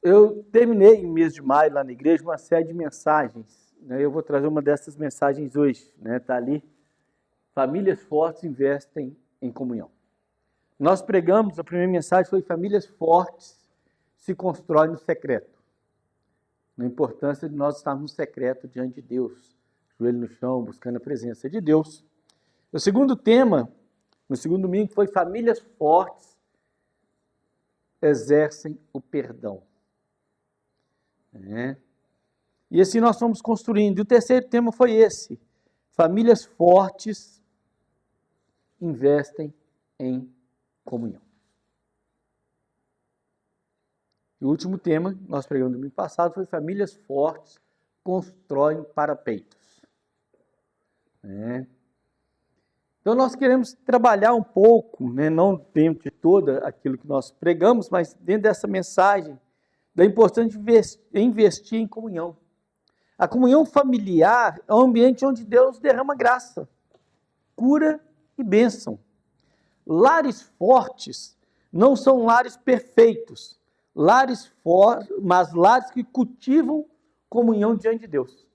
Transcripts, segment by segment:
Eu terminei em mês de maio lá na igreja uma série de mensagens, né? Eu vou trazer uma dessas mensagens hoje, né? Tá ali. Famílias fortes investem em comunhão. Nós pregamos, a primeira mensagem foi: famílias fortes se constroem no secreto. A importância de nós estarmos no secreto diante de Deus, joelho no chão, buscando a presença de Deus. O segundo tema, no segundo domingo, foi: famílias fortes exercem o perdão. E assim nós fomos construindo. E o terceiro tema foi esse: famílias fortes investem em comunhão. E o último tema, nós pregamos no domingo passado, foi: famílias fortes constroem parapeitos. Então nós queremos trabalhar um pouco, não dentro de todo aquilo que nós pregamos, mas dentro dessa mensagem, da importância de investir em comunhão. A comunhão familiar é um ambiente onde Deus derrama graça, cura e bênção. Lares fortes não são lares perfeitos, mas lares que cultivam comunhão diante de Deus.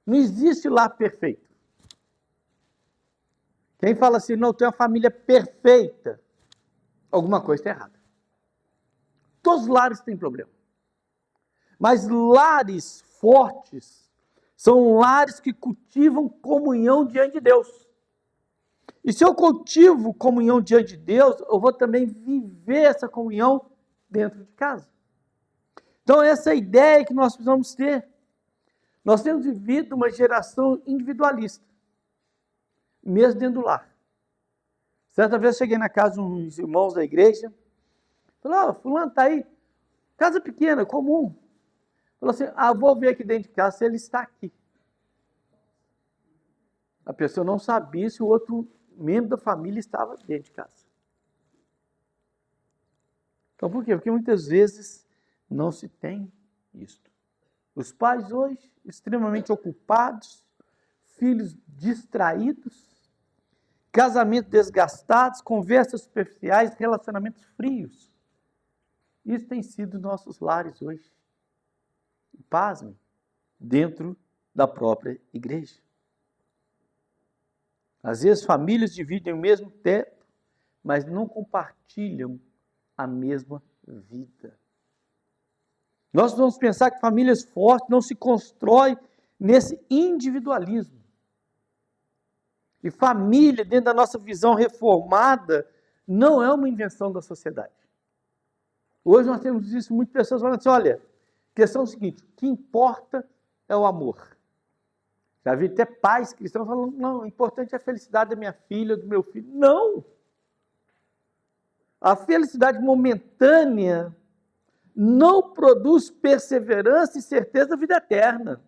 Não existe lar perfeito. Quem fala assim: não, tem uma família perfeita, alguma coisa está errada. Todos os lares têm problema. Mas lares fortes são lares que cultivam comunhão diante de Deus. E se eu cultivo comunhão diante de Deus, eu vou também viver essa comunhão dentro de casa. Então essa é a ideia que nós precisamos ter. Nós temos vivido uma geração individualista, mesmo dentro do lar. Certa vez eu cheguei na casa de uns irmãos da igreja, falei: fulano está aí, casa pequena, comum. Falou assim: vou ver aqui dentro de casa se ele está aqui. A pessoa não sabia se o outro membro da família estava dentro de casa. Então por quê? Porque muitas vezes não se tem isto. Os pais hoje, extremamente ocupados, filhos distraídos, casamentos desgastados, conversas superficiais, relacionamentos frios. Isso tem sido nossos lares hoje. Pasmem, dentro da própria igreja. Às vezes famílias dividem o mesmo teto, mas não compartilham a mesma vida. Nós vamos pensar que famílias fortes não se constroem nesse individualismo. E família, dentro da nossa visão reformada, não é uma invenção da sociedade. Hoje nós temos visto muitas pessoas falando assim: olha, a questão é o seguinte, o que importa é o amor. Já vi até pais cristãos falando: não, o importante é a felicidade da minha filha, do meu filho. Não! A felicidade momentânea não produz perseverança e certeza da vida eterna,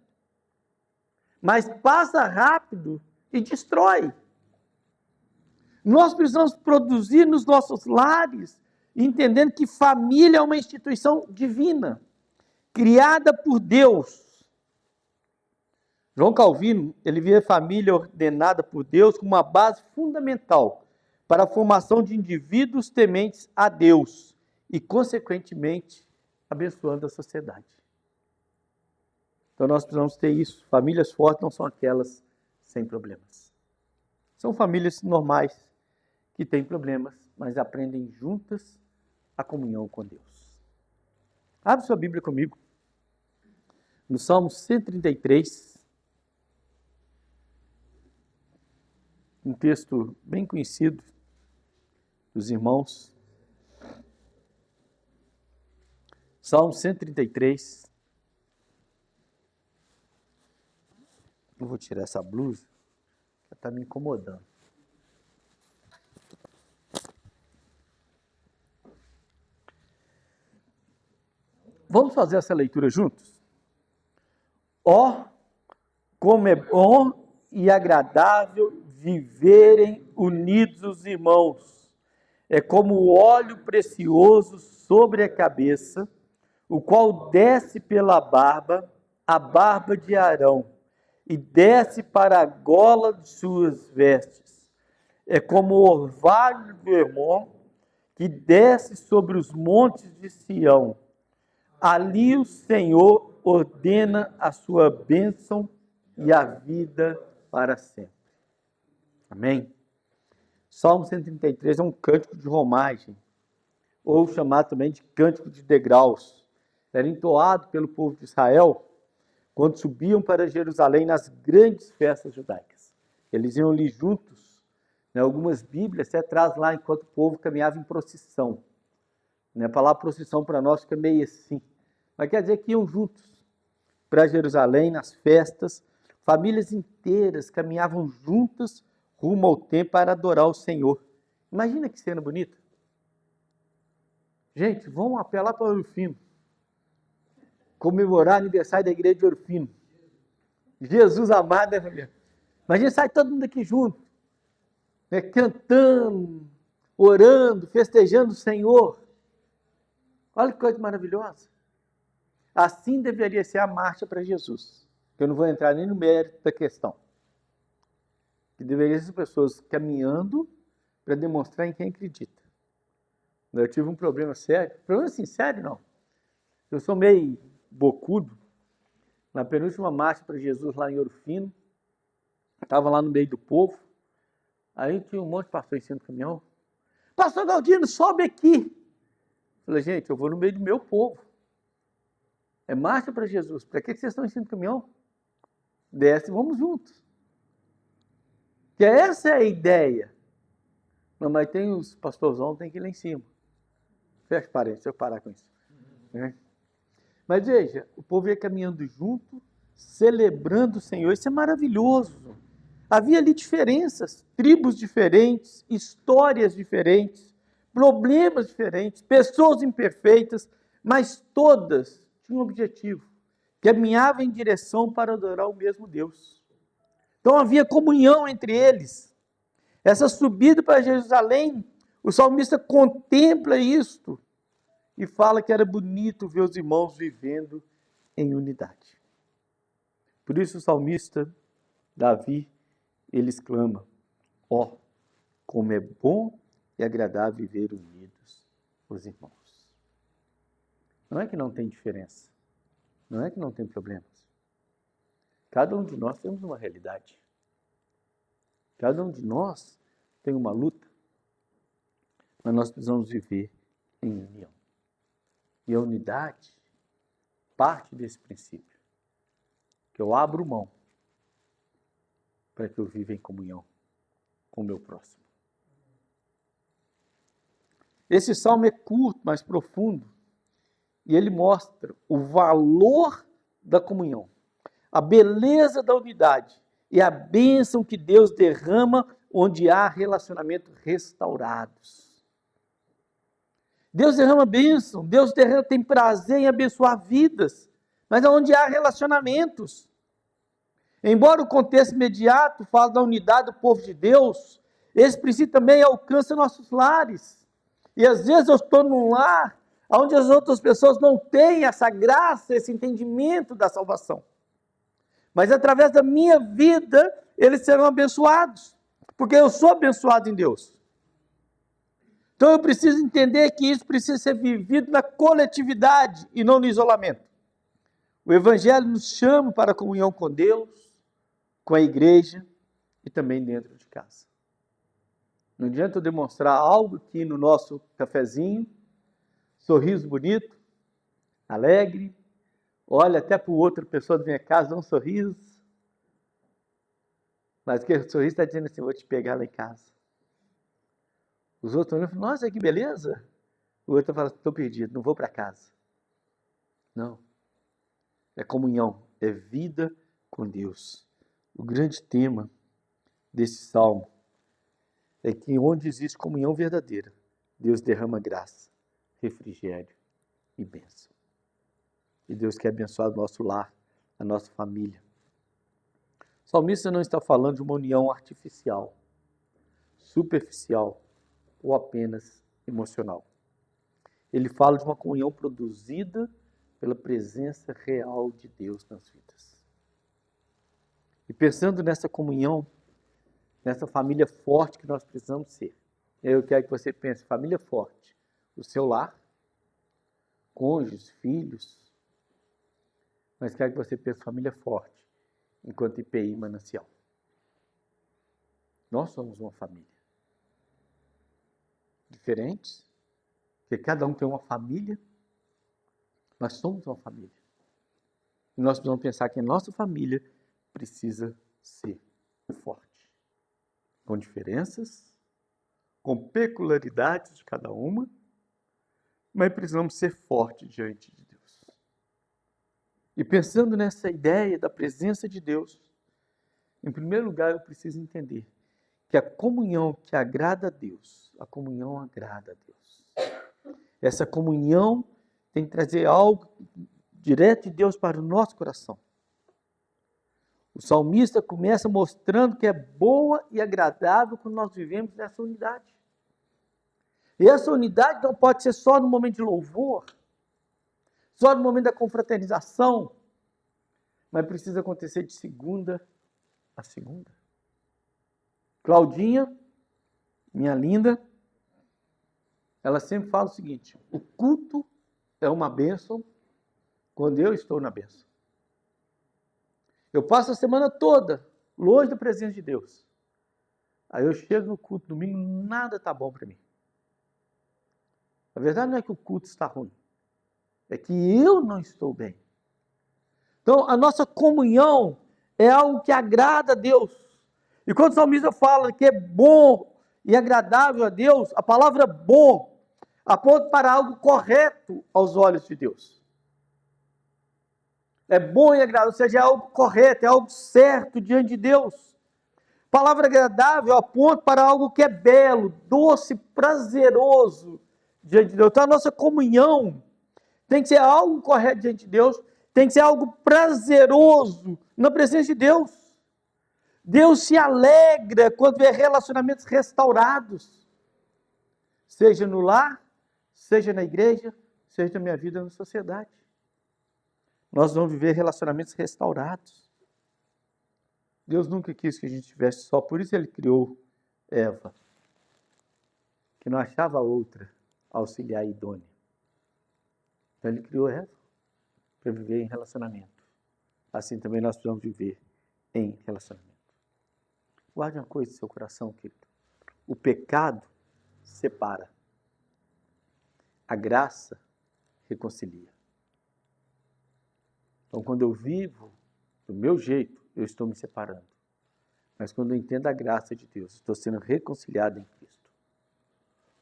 mas passa rápido e destrói. Nós precisamos produzir nos nossos lares, entendendo que família é uma instituição divina, criada por Deus. João Calvino, ele via a família ordenada por Deus como uma base fundamental para a formação de indivíduos tementes a Deus e, consequentemente, abençoando a sociedade. Então nós precisamos ter isso. Famílias fortes não são aquelas sem problemas. São famílias normais que têm problemas, mas aprendem juntas a comunhão com Deus. Abre sua Bíblia comigo. No Salmo 133, um texto bem conhecido dos irmãos. Salmo 133. Eu vou tirar essa blusa, que está me incomodando. Vamos fazer essa leitura juntos? Como é bom e agradável viverem unidos os irmãos. É como o óleo precioso sobre a cabeça, o qual desce pela barba, a barba de Arão, e desce para a gola de suas vestes. É como o orvalho do Hermon, que desce sobre os montes de Sião. Ali o Senhor ordena a sua bênção e a vida para sempre. Amém? Salmo 133 é um cântico de romagem, ou chamado também de cântico de degraus. Era entoado pelo povo de Israel quando subiam para Jerusalém nas grandes festas judaicas. Eles iam ali juntos. Em algumas Bíblias você traz lá enquanto o povo caminhava em procissão. A palavra procissão para nós fica meio assim. Mas quer dizer que iam juntos para Jerusalém nas festas. Famílias inteiras caminhavam juntas rumo ao templo para adorar o Senhor. Imagina que cena bonita. Gente, vamos apelar para Ouro Fino. Comemorar o aniversário da igreja de Ouro Fino. Jesus amado, né, família? Imagina, sai todo mundo aqui junto, né, cantando, orando, festejando o Senhor. Olha que coisa maravilhosa. Assim deveria ser a marcha para Jesus. Eu não vou entrar nem no mérito da questão. Que deveria ser pessoas caminhando para demonstrar em quem acredita. Eu tive um problema sério. Problema assim, sério não. Eu sou meio bocudo. Na penúltima marcha para Jesus lá em Ouro Fino, estava lá no meio do povo. Aí tinha um monte de pastor em cima do caminhão. Pastor Galdino, sobe aqui. Falei, gente, eu vou no meio do meu povo. É marcha para Jesus. Para que vocês estão em cima do caminhão? Desce e vamos juntos. Que essa é a ideia. Não, mas tem os pastorzão, tem que ir lá em cima. Fecha parede, deixa eu parar com isso. Mas veja, o povo ia caminhando junto, celebrando o Senhor. Isso é maravilhoso. Havia ali diferenças, tribos diferentes, histórias diferentes, problemas diferentes, pessoas imperfeitas, mas todas tinham um objetivo. Caminhavam em direção para adorar o mesmo Deus. Então havia comunhão entre eles. Essa subida para Jerusalém, o salmista contempla isto e fala que era bonito ver os irmãos vivendo em unidade. Por isso o salmista Davi, ele exclama, ó, como é bom e agradável viver unidos os irmãos. Não é que não tem diferença, não é que não tem problemas. Cada um de nós temos uma realidade. Cada um de nós tem uma luta, mas nós precisamos viver em união. E a unidade parte desse princípio, que eu abro mão para que eu viva em comunhão com o meu próximo. Esse salmo é curto, mas profundo, e ele mostra o valor da comunhão, a beleza da unidade e a bênção que Deus derrama onde há relacionamentos restaurados. Deus derrama bênção, Deus tem prazer em abençoar vidas, mas onde há relacionamentos. Embora o contexto imediato fale da unidade do povo de Deus, esse princípio também alcança nossos lares. E às vezes eu estou num lar onde as outras pessoas não têm essa graça, esse entendimento da salvação. Mas através da minha vida, eles serão abençoados, porque eu sou abençoado em Deus. Então eu preciso entender que isso precisa ser vivido na coletividade e não no isolamento. O Evangelho nos chama para a comunhão com Deus, com a igreja e também dentro de casa. Não adianta eu demonstrar algo aqui no nosso cafezinho, sorriso bonito, alegre, olha até para outra pessoa da minha casa, dá um sorriso, mas que o sorriso está dizendo assim, vou te pegar lá em casa. Os outros olham e falam, nossa, que beleza. O outro fala, estou perdido, não vou para casa. Não. É comunhão, é vida com Deus. O grande tema desse salmo é que onde existe comunhão verdadeira, Deus derrama graça, refrigério e bênção. E Deus quer abençoar o nosso lar, a nossa família. O salmista não está falando de uma união artificial, superficial ou apenas emocional. Ele fala de uma comunhão produzida pela presença real de Deus nas vidas. E pensando nessa comunhão, nessa família forte que nós precisamos ser, eu quero que você pense, família forte, o seu lar, cônjuges, filhos, mas quero que você pense família forte, enquanto IPI Manancial. Nós somos uma família. Diferentes, porque cada um tem uma família, nós somos uma família. E nós precisamos pensar que a nossa família precisa ser forte. Com diferenças, com peculiaridades de cada uma, mas precisamos ser fortes diante de Deus. E pensando nessa ideia da presença de Deus, em primeiro lugar eu preciso entender que a comunhão que agrada a Deus, a comunhão agrada a Deus. Essa comunhão tem que trazer algo direto de Deus para o nosso coração. O salmista começa mostrando que é boa e agradável quando nós vivemos nessa unidade. E essa unidade não pode ser só no momento de louvor, só no momento da confraternização, mas precisa acontecer de segunda a segunda. Claudinha, minha linda, ela sempre fala o seguinte: o culto é uma bênção quando eu estou na bênção. Eu passo a semana toda longe da presença de Deus. Aí eu chego no culto domingo, nada está bom para mim. A verdade não é que o culto está ruim, é que eu não estou bem. Então, a nossa comunhão é algo que agrada a Deus. E quando o salmista fala que é bom e agradável a Deus, a palavra bom aponta para algo correto aos olhos de Deus. É bom e agradável, ou seja, é algo correto, é algo certo diante de Deus. A palavra agradável aponta para algo que é belo, doce, prazeroso diante de Deus. Então a nossa comunhão tem que ser algo correto diante de Deus, tem que ser algo prazeroso na presença de Deus. Deus se alegra quando vê relacionamentos restaurados, seja no lar, seja na igreja, seja na minha vida na sociedade. Nós vamos viver relacionamentos restaurados. Deus nunca quis que a gente tivesse só, por isso Ele criou Eva, que não achava outra auxiliar idônea. Então Ele criou Eva para viver em relacionamento. Assim também nós precisamos viver em relacionamento. Guarde uma coisa no seu coração, querido. O pecado separa. A graça reconcilia. Então, quando eu vivo do meu jeito, eu estou me separando. Mas quando eu entendo a graça de Deus, estou sendo reconciliado em Cristo.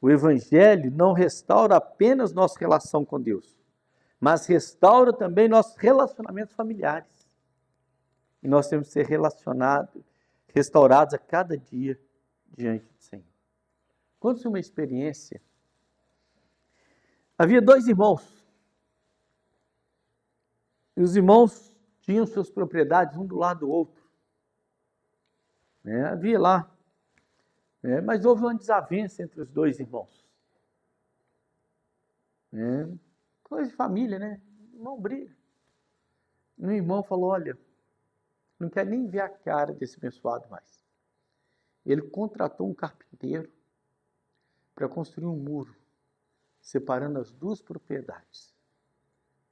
O Evangelho não restaura apenas nossa relação com Deus, mas restaura também nossos relacionamentos familiares. E nós temos que ser restaurados a cada dia diante do Senhor. Conte-se uma experiência. Havia 2 irmãos. E os irmãos tinham suas propriedades um do lado do outro. Havia lá. Mas houve uma desavença entre os 2 irmãos. Coisa de família, né? O irmão briga. E o irmão falou: olha, não quero nem ver a cara desse abençoado mais. Ele contratou um carpinteiro para construir um muro, separando as 2 propriedades.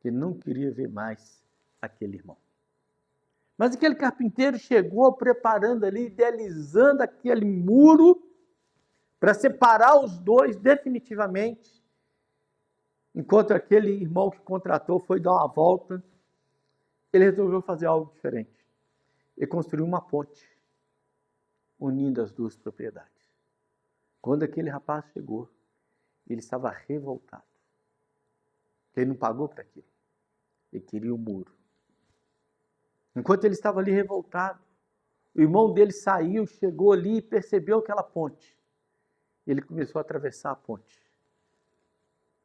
Ele não queria ver mais aquele irmão. Mas aquele carpinteiro chegou preparando ali, idealizando aquele muro para separar os 2 definitivamente, enquanto aquele irmão que contratou foi dar uma volta, ele resolveu fazer algo diferente. Ele construiu uma ponte, unindo as 2 propriedades. Quando aquele rapaz chegou, ele estava revoltado. Ele não pagou para aquilo. Ele queria o muro. Enquanto ele estava ali revoltado, o irmão dele saiu, chegou ali e percebeu aquela ponte. Ele começou a atravessar a ponte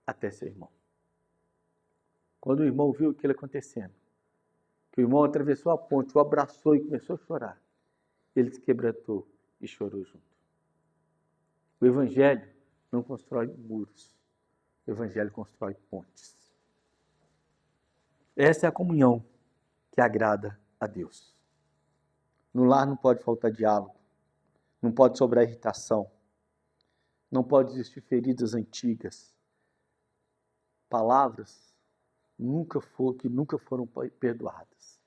até seu irmão. Quando o irmão viu aquilo acontecendo, que o irmão atravessou a ponte, o abraçou e começou a chorar, ele se quebrantou e chorou junto. O Evangelho não constrói muros. O Evangelho constrói pontes. Essa é a comunhão que agrada a Deus. No lar não pode faltar diálogo, não pode sobrar irritação, não pode existir feridas antigas. palavras que nunca foram perdoadas.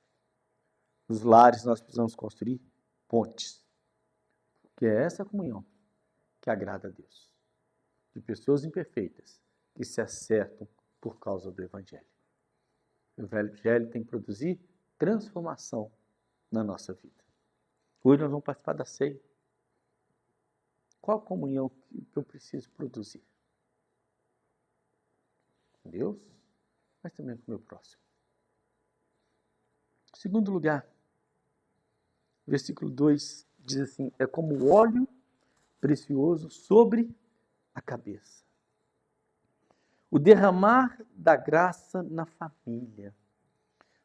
Nos lares nós precisamos construir pontes, que é essa comunhão que agrada a Deus, de pessoas imperfeitas que se acertam por causa do Evangelho. O Evangelho tem que produzir transformação na nossa vida. Hoje nós vamos participar da ceia. Qual a comunhão que eu preciso produzir? Com Deus, mas também com o meu próximo. Em segundo lugar, versículo 2 diz assim: é como óleo precioso sobre a cabeça. O derramar da graça na família.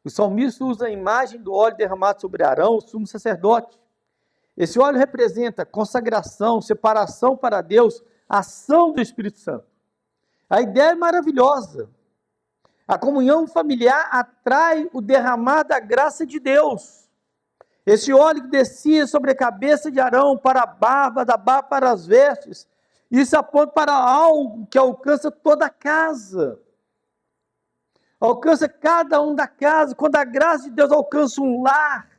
O salmista usa a imagem do óleo derramado sobre Arão, o sumo sacerdote. Esse óleo representa consagração, separação para Deus, ação do Espírito Santo. A ideia é maravilhosa. A comunhão familiar atrai o derramar da graça de Deus. Esse óleo que descia sobre a cabeça de Arão, para a barba, da barba para as vestes, isso aponta para algo que alcança toda a casa. Alcança cada um da casa. Quando a graça de Deus alcança um lar,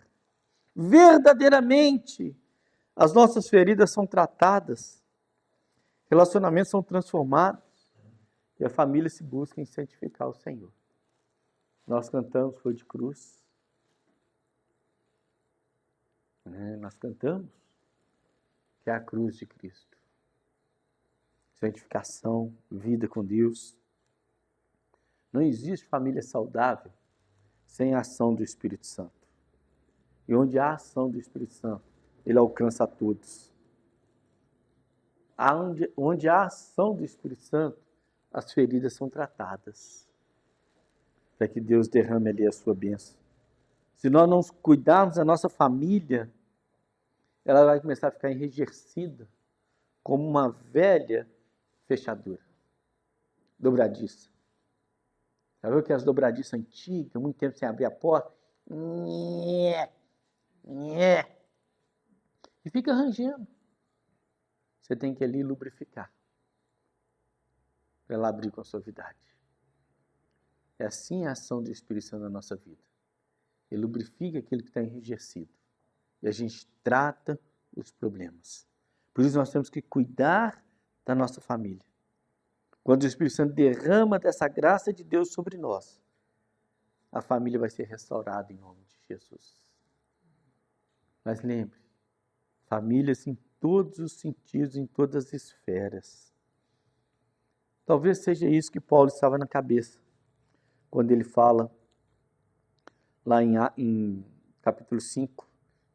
verdadeiramente, as nossas feridas são tratadas, relacionamentos são transformados e a família se busca em santificar o Senhor. Nós cantamos Flor de Cruz. Nós cantamos que é a cruz de Cristo. Santificação, vida com Deus. Não existe família saudável sem a ação do Espírito Santo. E onde há a ação do Espírito Santo, ele alcança a todos. Onde há a ação do Espírito Santo, as feridas são tratadas, para que Deus derrame ali a sua bênção. Se nós não cuidarmos da nossa família, ela vai começar a ficar enrijecida, como uma velha fechadura, dobradiça. Já viu que as dobradiças antigas, muito tempo sem abrir a porta? E fica rangendo. Você tem que ali lubrificar, para ela abrir com a suavidade. É assim a ação do Espírito Santo na nossa vida. Ele lubrifica aquilo que está enrijecido. E a gente trata os problemas. Por isso nós temos que cuidar da nossa família. Quando o Espírito Santo derrama dessa graça de Deus sobre nós, a família vai ser restaurada em nome de Jesus. Mas lembre, famílias em todos os sentidos, em todas as esferas. Talvez seja isso que Paulo estava na cabeça, quando ele fala lá em capítulo 5,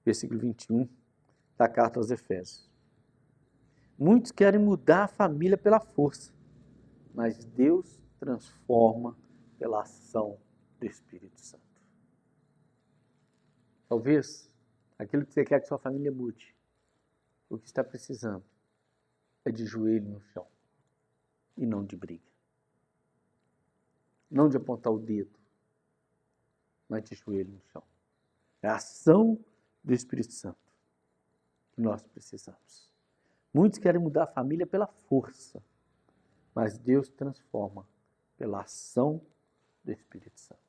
versículo 21, da carta aos Efésios. Muitos querem mudar a família pela força, mas Deus transforma pela ação do Espírito Santo. Talvez aquilo que você quer que sua família mude, o que está precisando é de joelho no chão e não de briga. Não de apontar o dedo, mas de joelho no chão. É a ação do Espírito Santo que nós precisamos. Muitos querem mudar a família pela força, mas Deus transforma pela ação do Espírito Santo.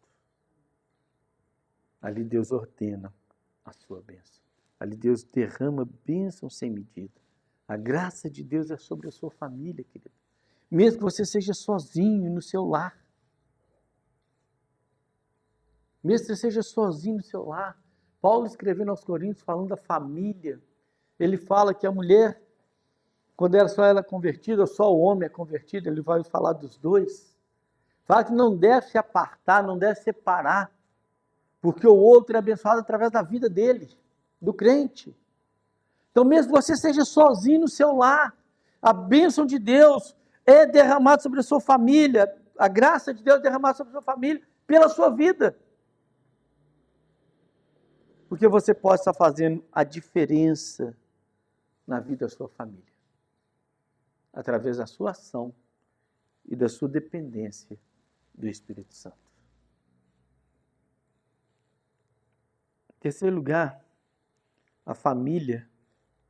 Ali Deus ordena a sua bênção. Ali Deus derrama bênção sem medida. A graça de Deus é sobre a sua família, querido. Mesmo que você seja sozinho no seu lar. Mesmo que você seja sozinho no seu lar. Paulo escrevendo aos Coríntios, falando da família, ele fala que a mulher, quando só ela é convertida, só o homem é convertido, ele vai falar dos dois. Fala que não deve se apartar, não deve separar, porque o outro é abençoado através da vida dele, do crente. Então, mesmo que você seja sozinho no seu lar, a bênção de Deus é derramada sobre a sua família, a graça de Deus é derramada sobre a sua família, pela sua vida. Porque você pode estar fazendo a diferença na vida da sua família, através da sua ação e da sua dependência do Espírito Santo. Em terceiro lugar, a família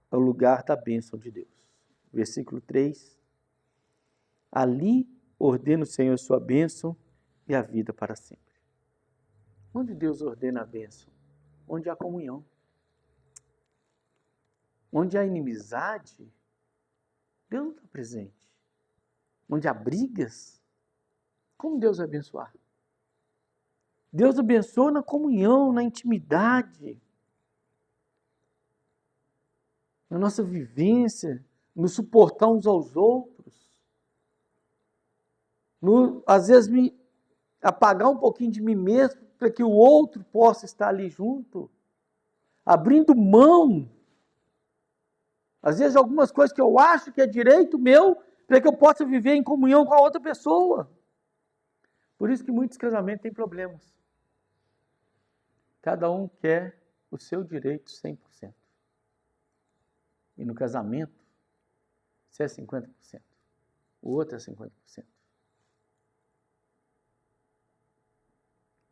é o lugar da bênção de Deus. Versículo 3. Ali ordena o Senhor sua bênção e a vida para sempre. Onde Deus ordena a bênção? Onde há comunhão. Onde há inimizade, Deus não está presente. Onde há brigas, como Deus vai abençoar? Deus abençoa na comunhão, na intimidade, na nossa vivência, no suportar uns aos outros, no, às vezes, me apagar um pouquinho de mim mesmo para que o outro possa estar ali junto, abrindo mão, às vezes, algumas coisas que eu acho que é direito meu, para que eu possa viver em comunhão com a outra pessoa. Por isso que muitos casamentos têm problemas. Cada um quer o seu direito 100%. E no casamento, se é 50%, o outro é 50%.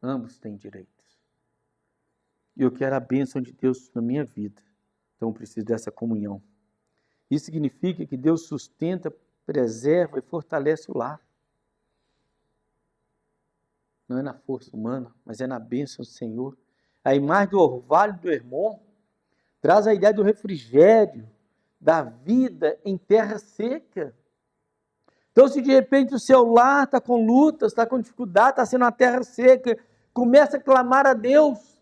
Ambos têm direitos. E eu quero a bênção de Deus na minha vida. Então eu preciso dessa comunhão. Isso significa que Deus sustenta, preserva e fortalece o lar. Não é na força humana, mas é na bênção do Senhor. A imagem do orvalho do Hermon traz a ideia do refrigério, da vida em terra seca. Então, se de repente o seu lar está com lutas, está com dificuldade, está sendo uma terra seca, comece a clamar a Deus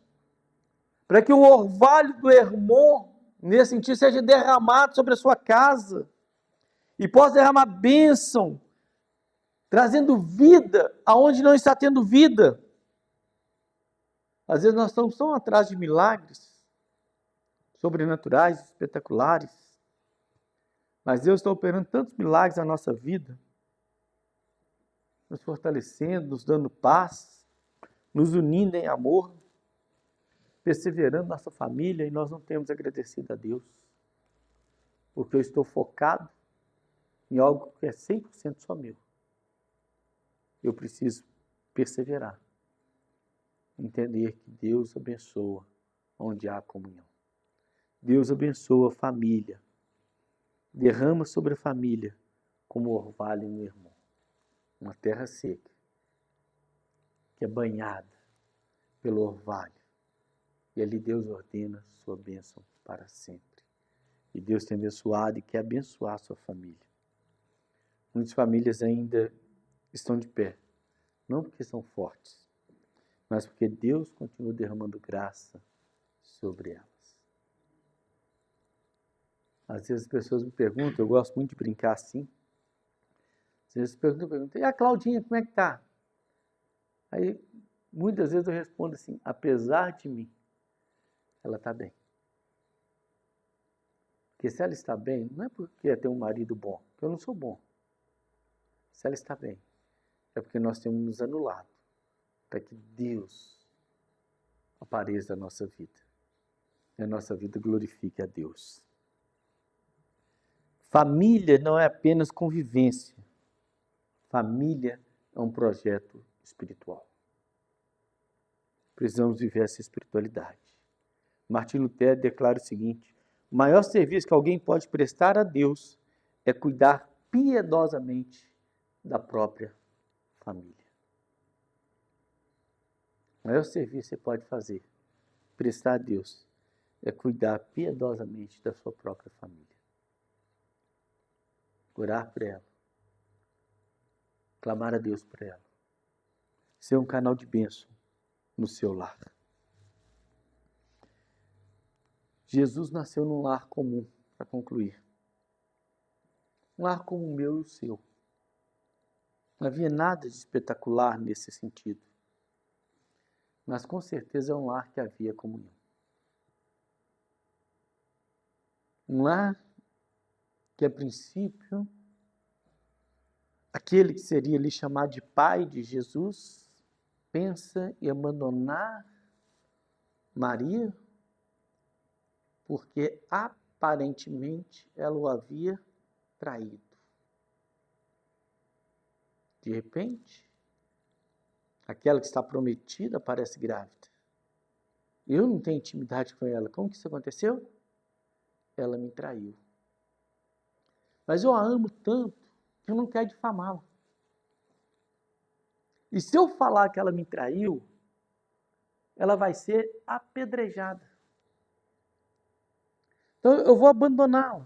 para que o orvalho do Hermon, nesse sentido, seja derramado sobre a sua casa e possa derramar bênção, trazendo vida aonde não está tendo vida. Às vezes nós estamos tão atrás de milagres sobrenaturais, espetaculares, mas Deus está operando tantos milagres na nossa vida, nos fortalecendo, nos dando paz, nos unindo em amor, perseverando nossa família, e nós não temos agradecido a Deus, porque eu estou focado em algo que é 100% só meu. Eu preciso perseverar, entender que Deus abençoa onde há comunhão. Deus abençoa a família, derrama sobre a família como orvalho no Hermon, uma terra seca, que é banhada pelo orvalho. E ali Deus ordena sua bênção para sempre. E Deus tem abençoado e quer abençoar a sua família. Muitas famílias ainda estão de pé, não porque são fortes, mas porque Deus continua derramando graça sobre elas. Às vezes as pessoas me perguntam, eu gosto muito de brincar assim, às vezes perguntam, e a Claudinha, como é que está? Aí, muitas vezes eu respondo assim, apesar de mim, ela está bem. Porque se ela está bem, não é porque tem um marido bom, porque eu não sou bom. Se ela está bem, é porque nós temos nos anulado para que Deus apareça na nossa vida. E a nossa vida glorifique a Deus. Família não é apenas convivência. Família é um projeto espiritual. Precisamos viver essa espiritualidade. Martim Lutero declara o seguinte: o maior serviço que alguém pode prestar a Deus é cuidar piedosamente da própria família. O maior serviço que você pode fazer, prestar a Deus, é cuidar piedosamente da sua própria família. Orar por ela. Clamar a Deus por ela. Ser um canal de bênção no seu lar. Jesus nasceu num lar comum, para concluir. Um lar como o meu e o seu. Não havia nada de espetacular nesse sentido. Mas com certeza é um lar que havia comunhão. Um lar que a princípio, aquele que seria ali chamado de pai de Jesus, pensa em abandonar Maria, porque aparentemente ela o havia traído. De repente, aquela que está prometida parece grávida. Eu não tenho intimidade com ela. Como que isso aconteceu? Ela me traiu. Mas eu a amo tanto que eu não quero difamá-la. E se eu falar que ela me traiu, ela vai ser apedrejada. Então eu vou abandoná-la.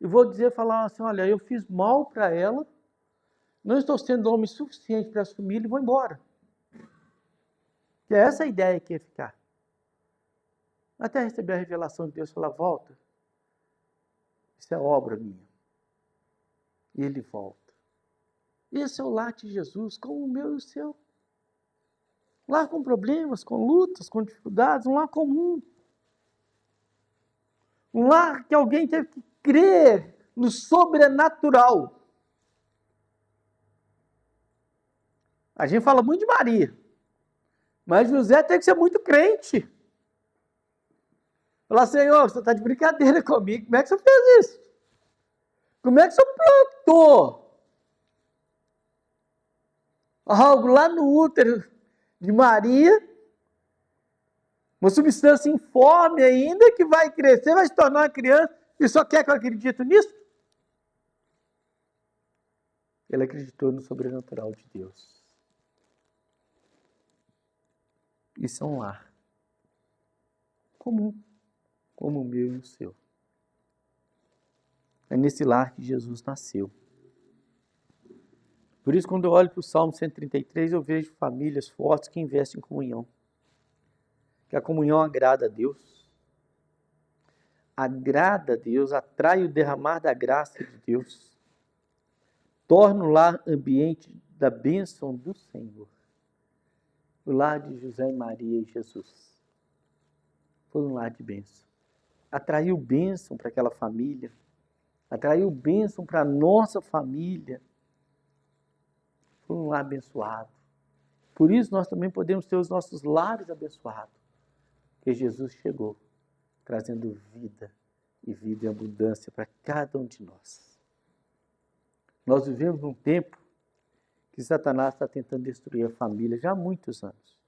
E vou falar assim, olha, eu fiz mal para ela, não estou sendo homem suficiente para assumir e vou embora. Que é essa a ideia que ia ficar. Até receber a revelação de Deus, falar, volta. Isso é obra minha. E ele volta. Esse é o lar de Jesus, como o meu e o seu. Um lar com problemas, com lutas, com dificuldades, um lar comum. Um lar que alguém teve que crer no sobrenatural. A gente fala muito de Maria, mas José tem que ser muito crente. Falar, Senhor, você está de brincadeira comigo, como é que você fez isso? Como é que você plantou algo lá no útero de Maria, uma substância informe ainda, que vai crescer, vai se tornar uma criança, e só quer que eu acredite nisso? Ele acreditou no sobrenatural de Deus. Isso é um lar comum, como o meu e o seu. É nesse lar que Jesus nasceu. Por isso, quando eu olho para o Salmo 133, eu vejo famílias fortes que investem em comunhão. Que a comunhão agrada a Deus. Agrada a Deus, atrai o derramar da graça de Deus. Torna o lar ambiente da bênção do Senhor. O lar de José e Maria e Jesus foi um lar de bênção. Atraiu bênção para aquela família. Atraiu bênção para a nossa família. Foi um lar abençoado. Por isso nós também podemos ter os nossos lares abençoados. Porque Jesus chegou trazendo vida e vida em abundância para cada um de nós. Nós vivemos num tempo que Satanás está tentando destruir a família já há muitos anos,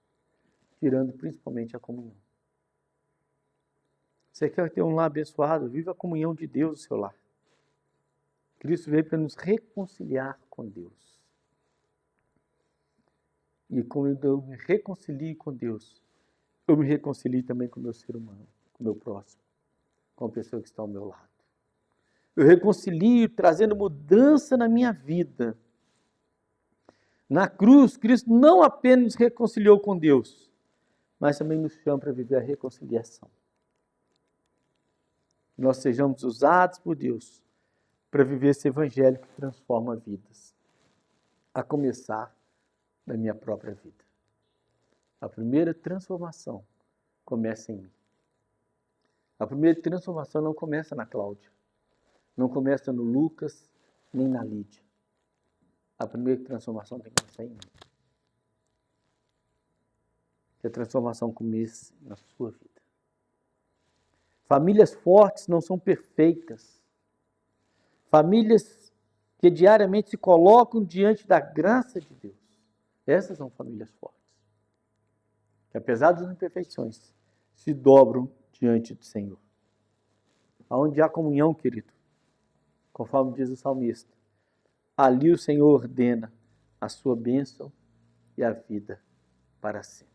tirando principalmente a comunhão. Você quer ter um lar abençoado? Viva a comunhão de Deus no seu lar. Cristo veio para nos reconciliar com Deus. E quando eu me reconcilio com Deus, eu me reconcilio também com o meu ser humano, com o meu próximo, com a pessoa que está ao meu lado. Eu reconcilio trazendo mudança na minha vida. Na cruz, Cristo não apenas nos reconciliou com Deus, mas também nos chama para viver a reconciliação. Nós sejamos usados por Deus para viver esse evangelho que transforma vidas. A começar da minha própria vida. A primeira transformação começa em mim. A primeira transformação não começa na Cláudia. Não começa no Lucas, nem na Lídia. A primeira transformação tem que começar em mim. Que a transformação comece na sua vida. Famílias fortes não são perfeitas. Famílias que diariamente se colocam diante da graça de Deus. Essas são famílias fortes. Que apesar das imperfeições, se dobram diante do Senhor. Aonde há comunhão, querido, conforme diz o salmista, ali o Senhor ordena a sua bênção e a vida para sempre.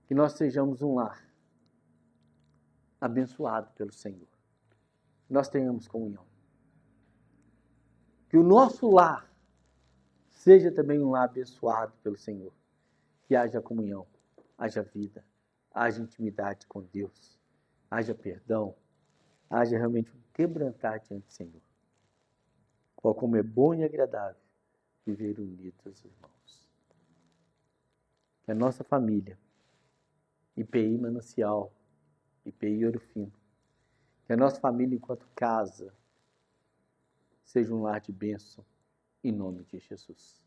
Que nós sejamos um lar abençoado pelo Senhor. Que nós tenhamos comunhão. Que o nosso lar seja também um lar abençoado pelo Senhor. Que haja comunhão, haja vida, haja intimidade com Deus, haja perdão, haja realmente um quebrantar diante do Senhor. Qual como é bom e agradável viver unidos, irmãos. Que a nossa família, IPI Manancial, IPI Ouro Fino, que a nossa família enquanto casa seja um lar de bênção em nome de Jesus.